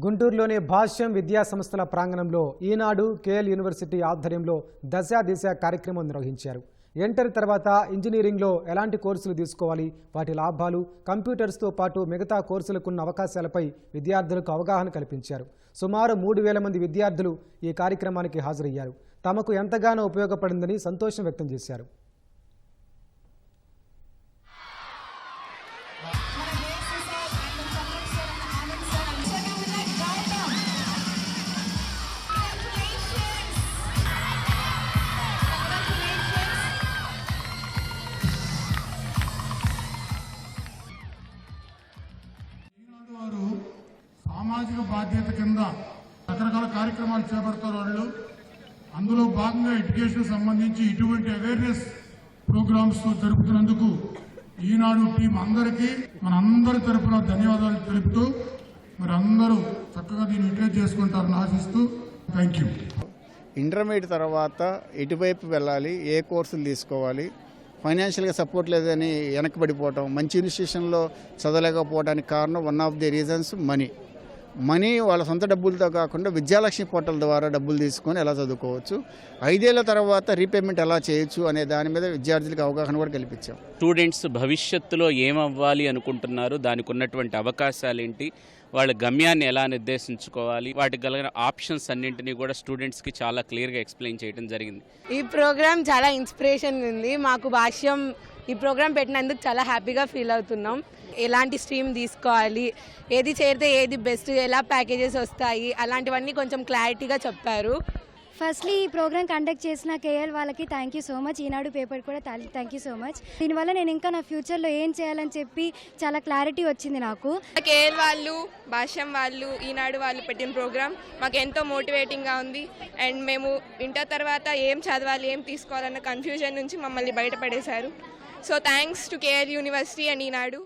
గుంటూరులోని భాష్యం విద్యా సంస్థల ప్రాంగణంలో ఈనాడు కేఎల్ యూనివర్సిటీ ఆధ్వర్యంలో దశ దిశ కార్యక్రమం నిర్వహించారు. ఇంటర్ తర్వాత ఇంజనీరింగ్లో ఎలాంటి కోర్సులు తీసుకోవాలి, వాటి లాభాలు, కంప్యూటర్స్తో పాటు మిగతా కోర్సులకున్న అవకాశాలపై విద్యార్థులకు అవగాహన కల్పించారు. సుమారు 3000 మంది విద్యార్థులు ఈ కార్యక్రమానికి హాజరయ్యారు. తమకు ఎంతగానో ఉపయోగపడిందని సంతోషం వ్యక్తం చేశారు. సామాజిక బాధ్యత కింద రకరకాల కార్యక్రమాలు చేపడతారు వాళ్ళు. అందులో భాగంగా ఎడ్యుకేషన్ సంబంధించి ఇటువంటి అవేర్నెస్ ప్రోగ్రామ్స్ జరుపుతున్నందుకు ఈనాడు టీం అందరికీ మనందరి తరఫున ధన్యవాదాలు తెలుపుతూ మరి అందరూ చక్కగా దీన్ని యూటిలైజ్ చేసుకుంటారని ఆశిస్తూ థ్యాంక్ యూ. ఇంటర్మీడియట్ తర్వాత ఎటువైపు వెళ్ళాలి, ఏ కోర్సులు తీసుకోవాలి, ఫైనాన్షియల్గా సపోర్ట్ లేదని వెనకబడిపోవటం, మంచి ఇన్స్టిట్యూషన్లో చదవలేకపోవడానికి కారణం one of the reasons money వాళ్ళ సొంత డబ్బులతో కాకుండా విద్యాలక్ష్మి పోర్టల్ ద్వారా డబ్బులు తీసుకొని ఎలా చదువుకోవచ్చు, 5 ఏళ్ల తర్వాత రీపేమెంట్ ఎలా చేయొచ్చు అనే దాని మీద విద్యార్థులకు అవగాహన కూడా కల్పించాం. స్టూడెంట్స్ భవిష్యత్తులో ఏమవ్వాలి అనుకుంటున్నారు, దానికి ఉన్నటువంటి అవకాశాలు ఏంటి, వాళ్ళ గమ్యాన్ని ఎలా నిర్దేశించుకోవాలి, వాటికి కలిగిన ఆప్షన్స్ అన్నింటినీ కూడా స్టూడెంట్స్కి చాలా క్లియర్గా ఎక్స్ప్లెయిన్ చేయడం జరిగింది. ఈ ప్రోగ్రామ్ చాలా ఇన్స్పిరేషన్ ఉంది. మాకు భాష్యం ఈ ప్రోగ్రామ్ పెట్టినందుకు చాలా హ్యాపీగా ఫీల్ అవుతున్నాం. ఎలాంటి స్ట్రీమ్ తీసుకోవాలి, ఏది చేరితే ఏది బెస్ట్, ఎలా ప్యాకేజెస్ వస్తాయి, అలాంటివన్నీ కొంచెం క్లారిటీగా చెప్పారు. ఫస్ట్లీ ఈ ప్రోగ్రామ్ కండక్ట్ చేసిన కేఎల్ వాళ్ళకి thank you so much. Eenadu paper కూడా థ్యాంక్ యూ సో మచ్. దీనివల్ల నేను ఇంకా నా ఫ్యూచర్లో ఏం చేయాలని చెప్పి చాలా క్లారిటీ వచ్చింది నాకు. కేఎల్ వాళ్ళు, భాష్యం వాళ్ళు, ఈనాడు వాళ్ళు పెట్టిన ప్రోగ్రామ్ మాకు ఎంతో మోటివేటింగ్గా ఉంది. అండ్ మేము ఇంటర్ తర్వాత ఏం చదవాలి, ఏం తీసుకోవాలన్న కన్ఫ్యూజన్ నుంచి మమ్మల్ని బయటపడేశారు. So thanks to KL university and Eenadu.